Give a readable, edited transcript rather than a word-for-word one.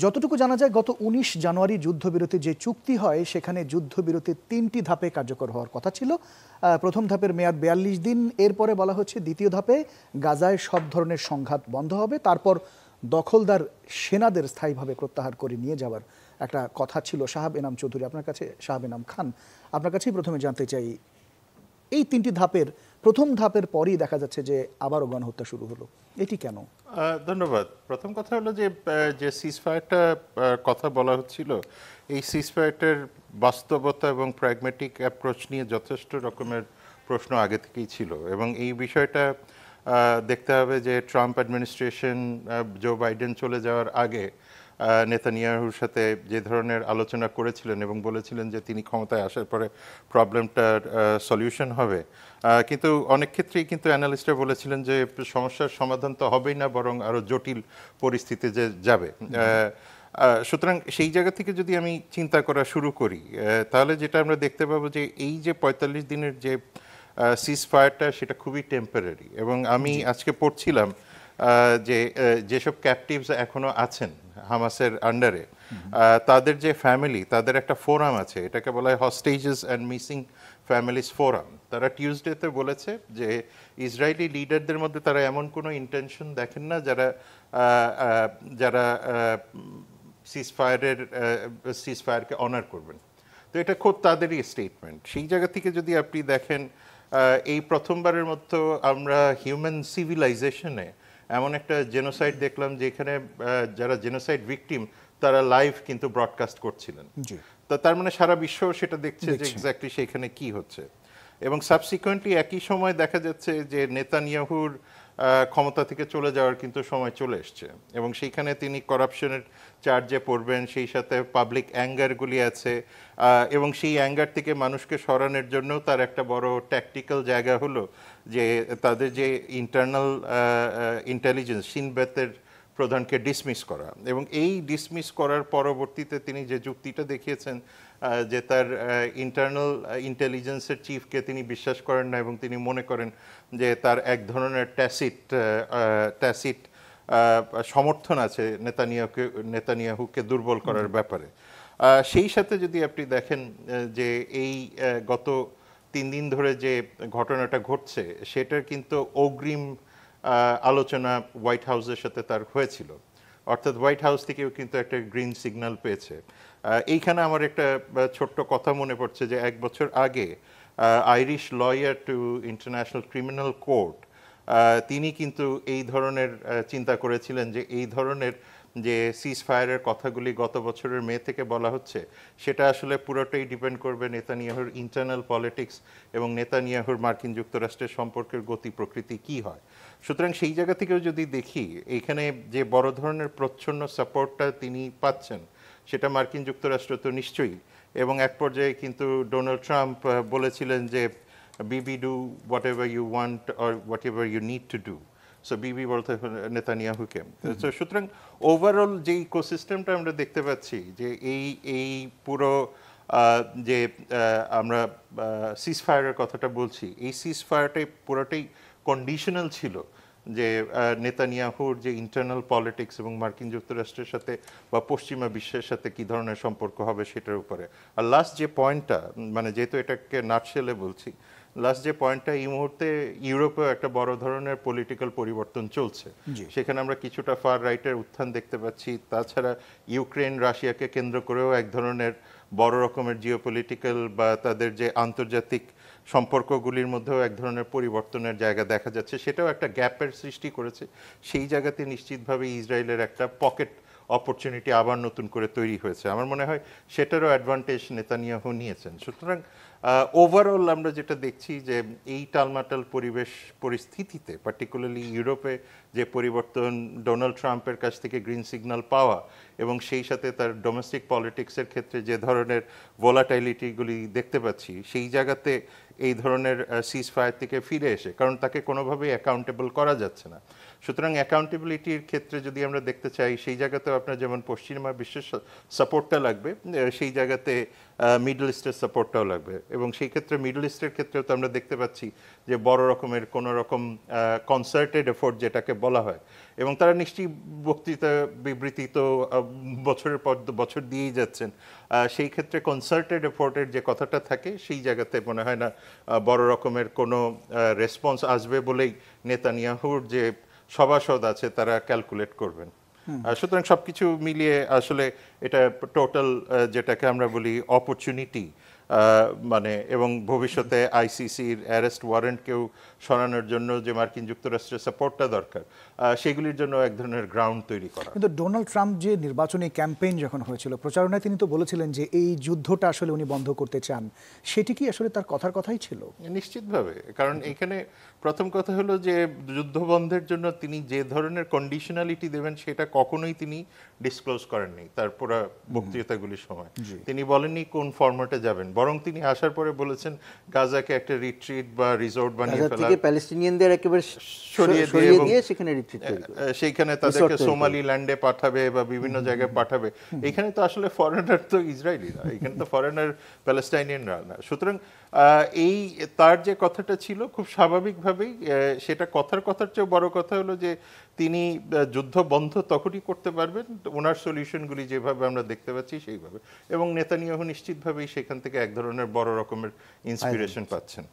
যতটুকু জানা যায় গত ১৯ জানুয়ারি যুদ্ধবিরতি যে চুক্তি হয় সেখানে যুদ্ধবিরতির ৩টি ধাপে কার্যকর হওয়ার কথা ছিল। প্রথম ধাপের মেয়াদ ৪২ দিন, এরপরে বলা হচ্ছে দ্বিতীয় ধাপে গাজায় সব ধরনের সংঘাত বন্ধ হবে, তারপর দখলদার সেনাদের স্থায়ীভাবে প্রত্যাহার করে নিয়ে যাওয়ার একটা কথা ছিল। শাহাব এনাম চৌধুরী, আপনার কাছে, শাহাব এনাম খান, আপনার কাছেই প্রথমে জানতে চাই, এই ৩টি ধাপের প্রথম ধাপের পরই দেখা যাচ্ছে যে আবারও গণহত্যা শুরু হলো, এটি কেন? ধন্যবাদ। প্রথম কথা হলো যে সিজফায়ারটা কথা বলা হচ্ছিল, এই সিজফায়ারটার বাস্তবতা এবং প্র্যাগম্যাটিক অ্যাপ্রোচ নিয়ে যথেষ্ট রকমের প্রশ্ন আগে থেকেই ছিল, এবং এই বিষয়টা দেখতে হবে যে ট্রাম্প অ্যাডমিনিস্ট্রেশন, জো বাইডেন চলে যাওয়ার আগে নেতানিয়াহুর সাথে যে ধরনের আলোচনা করেছিলেন এবং বলেছিলেন যে তিনি ক্ষমতায় আসার পরে প্রবলেমটার সলিউশন হবে, কিন্তু অনেক ক্ষেত্রেই কিন্তু অ্যানালিস্টরা বলেছিলেন যে সমস্যার সমাধান তো হবেই না, বরং আরও জটিল পরিস্থিতি যে যাবে। সুতরাং সেই জায়গা থেকে যদি আমি চিন্তা করা শুরু করি, তাহলে যেটা আমরা দেখতে পাবো যে এই যে ৪৫ দিনের যে সিজফায়ারটা, সেটা খুবই টেম্পোরারি। এবং আমি আজকে পড়ছিলাম যে যেসব ক্যাপটিভস এখনো আছেন হামাসের আন্ডারে, তাদের যে ফ্যামিলি, তাদের একটা ফোরাম আছে, এটাকে বলা হয় হস্টেজেস অ্যান্ড মিসিং ফ্যামিলিজ ফোরাম। তারা টিউসডেতে বলেছে যে ইসরায়েলি লিডারদের মধ্যে তারা এমন কোনো ইন্টেনশন দেখেন না যারা যারা সিজফায়ারকে অনার করবেন। তো এটা খোদ তাদেরই স্টেটমেন্ট। সেই জায়গা থেকে যদি আপনি দেখেন, এই প্রথমবারের মতো আমরা হিউম্যান সিভিলাইজেশনে এমন একটা জেনোসাইড দেখলাম যেখানে যারা জেনোসাইড ভিকটিম তারা লাইভ কিন্তু ব্রডকাস্ট করছিলেন। তো তার মানে সারা বিশ্ব সেটা দেখছে যে এক্স্যাক্টলি সেখানে কি হচ্ছে। এবং সাবসিকুয়েন্টলি একই সময় দেখা যাচ্ছে যে নেতানিয়াহুর ক্ষমতা থেকে চলে যাওয়ার কিন্তু সময় চলে এসছে, এবং সেইখানে তিনি করাপশনের চার্জে পড়বেন, সেই সাথে পাবলিক অ্যাঙ্গারগুলি আছে, এবং সেই অ্যাঙ্গার থেকে মানুষকে সরানোর জন্য তার একটা বড় ট্যাকটিক্যাল জায়গা হলো যে তাদের যে ইন্টারনাল ইন্টেলিজেন্স, শিন বেতের প্রধানকে ডিসমিস করা। এবং এই ডিসমিস করার পরবর্তীতে তিনি যে যুক্তিটা দেখিয়েছেন যে তার ইন্টারনাল ইন্টেলিজেন্সের চিফকে তিনি বিশ্বাস করেন না, এবং তিনি মনে করেন যে তার এক ধরনের ট্যাসিট সমর্থন আছে নেতানিয়াহুকে দুর্বল করার ব্যাপারে। সেই সাথে যদি আপনি দেখেন যে এই গত 3 দিন ধরে যে ঘটনাটা ঘটছে, সেটার কিন্তু অগ্রিম আলোচনা হোয়াইট হাউসের সাথে তার হয়েছিল, অর্থাৎ হোয়াইট হাউস থেকেও কিন্তু একটা গ্রিন সিগন্যাল পেয়েছে। এইখানে আমার একটা ছোট্ট কথা মনে পড়ছে যে 1 বছর আগে Irish lawyer two international criminal court, তিনি কিন্তু এই ধরনের চিন্তা করেছিলেন যে এই ধরনের যে সিজফায়ারের কথাগুলি গত বছরের মে থেকে বলা হচ্ছে, সেটা আসলে পুরোটাই ডিপেন্ড করবে নেতানিয়াহুর ইন্টারনাল পলিটিক্স এবং নেতানিয়াহুর মার্কিন যুক্তরাষ্ট্রের সম্পর্কের গতি প্রকৃতি কি হয়। সুতরাং সেই জায়গা থেকেও যদি দেখি, এখানে যে বড় ধরনের প্রচ্ছন্ন সাপোর্টটা তিনি পাচ্ছেন, সেটা মার্কিন যুক্তরাষ্ট্র তো নিশ্চয়ই, এবং এক পর্যায়ে কিন্তু ডোনাল্ড ট্রাম্প বলেছিলেন যে Bibi do whatever you want or whatever you need to do. So Bibi বলতে নেতানিয়াহুকে। সুতরাং ওভারঅল যে ইকোসিস্টেমটা আমরা দেখতে পাচ্ছি, যে এই পুরো যে আমরা সিজফায়ারের কথাটা বলছি, এই সিজফায়ারটাই পুরোটাই কন্ডিশনাল ছিল যে নেতানিয়াহুর যে ইন্টারনাল পলিটিক্স এবং মার্কিন যুক্তরাষ্ট্রের সাথে বা পশ্চিমা বিশ্বের সাথে কি ধরনের সম্পর্ক হবে সেটার উপরে। আর লাস্ট যে পয়েন্টটা, মানে যেহেতু এটাকে নাটশেলে বলছি, লাস্ট যে পয়েন্টটা, এই মুহূর্তে ইউরোপেও একটা বড় ধরনের পলিটিক্যাল পরিবর্তন চলছে। সেখানে আমরা কিছুটা ফার রাইটের উত্থান দেখতে পাচ্ছি। তাছাড়া ইউক্রেন রাশিয়াকে কেন্দ্র করেও এক ধরনের বড় রকমের জিওপলিটিক্যাল বা তাদের যে আন্তর্জাতিক সম্পর্কগুলির মধ্যেও এক ধরনের পরিবর্তনের জায়গা দেখা যাচ্ছে। সেটাও একটা গ্যাপের সৃষ্টি করেছে। সেই জায়গাতে নিশ্চিতভাবে ইসরায়েলের একটা পকেট অপরচুনিটি আবার নতুন করে তৈরি হয়েছে। আমার মনে হয় সেটারও অ্যাডভান্টেজ নেতানিয়াহু নিয়েছেন। সুতরাং ওভারঅল আমরা যেটা দেখছি যে এই টালমাটাল পরিস্থিতিতে, পার্টিকুলারলি ইউরোপে যে পরিবর্তন, ডোনাল্ড ট্রাম্পের কাছ থেকে গ্রিন সিগন্যাল পাওয়া, এবং সেই সাথে তার ডোমেস্টিক পলিটিক্সের ক্ষেত্রে যে ধরনের ভোলাটাইলিটিগুলি দেখতে পাচ্ছি, সেই জায়গাতে এই ধরনের সিজফায়ার থেকে ফিরে এসে, কারণ তাকে কোনোভাবেই অ্যাকাউন্টেবল করা যাচ্ছে না। সুতরাং অ্যাকাউন্টেবিলিটির ক্ষেত্রে যদি আমরা দেখতে চাই, সেই জায়গাতেও আপনার যেমন পশ্চিমা বিশ্বের সাপোর্টটা লাগবে, সেই জায়গাতে মিডল ইস্টের সাপোর্টটাও লাগবে। এবং সেই ক্ষেত্রে মিডল ইস্টের ক্ষেত্রেও তো আমরা দেখতে পাচ্ছি যে বড় রকমের কোনো রকম কনসার্টেড এফোর্ট যেটাকে বলা হয়, এবং তারা নিশ্চয়ই বক্তৃতা বিবৃতি তো বছরের পর বছর দিয়েই যাচ্ছেন। সেই ক্ষেত্রে কনসার্টেড এফোর্টের যে কথাটা থাকে সেই জায়গাতে মনে হয় না বড় রকমের কোনো রেসপন্স আসবে বলেই নেতানিয়াহুর যে সভাসদ আছে তারা ক্যালকুলেট করবেন। সুতরাং সবকিছু মিলিয়ে আসলে এটা টোটাল যেটাকে আমরা বলি অপরচুনিটি, মানে এবং ভবিষ্যতে আইসিসির অ্যারেস্ট ওয়ারেন্টকেও সরানোর জন্য যে মার্কিন যুক্তরাষ্ট্রের সাপোর্টটা দরকার, সেগুলির জন্য এক ধরনের গ্রাউন্ড তৈরি করা। কিন্তু ডোনাল্ড ট্রাম্প যে নির্বাচনী ক্যাম্পেইন যখন হয়েছিল, প্রচারণায় তিনি তো বলেছিলেন যে এই যুদ্ধটা আসলে উনি বন্ধ করতে চান, সেটি কি আসলে তার কথার কথাই ছিল? নিশ্চিতভাবে, কারণ এখানে প্রথম কথা হলো যে যুদ্ধ বন্ধের জন্য তিনি যে ধরনের কন্ডিশনালিটি দেবেন সেটা কখনোই তিনি ডিসক্লোজ করেননি তার পুরো বক্তৃতাগুলির সময়। তিনি বলেননি কোন ফরম্যাটে যাবেন, বরং তিনি আসার পরে বলেছেন গাজাকে একটা রিট্রিট বা রিসোর্ট বানিয়ে ফেলা, প্যালেস্টিনিয়ানদের একেবারে সরিয়ে দিয়ে সেখানে রিট্রিট সেইখানে তাদেরকে সোমালি ল্যান্ডে পাঠাবে বা বিভিন্ন জায়গায় পাঠাবে। এখানে তো আসলে ফরেনার তো ইসরায়েলিরা, এখানে তো ফরেনার প্যালেস্টাইনিয়ানরা না। সুতরাং এই তার যে কথাটা ছিল খুব স্বাভাবিকভাবেই সেটা কথার চেয়েও বড় কথা হলো যে তিনি যুদ্ধ বন্ধ তখনই করতে পারবেন ওনার সলিউশনগুলি যেভাবে আমরা দেখতে পাচ্ছি সেইভাবে, এবং নেতানিয়াহু নিশ্চিতভাবেই সেখান থেকে এক ধরনের বড় রকমের ইন্সপিরেশন পাচ্ছেন।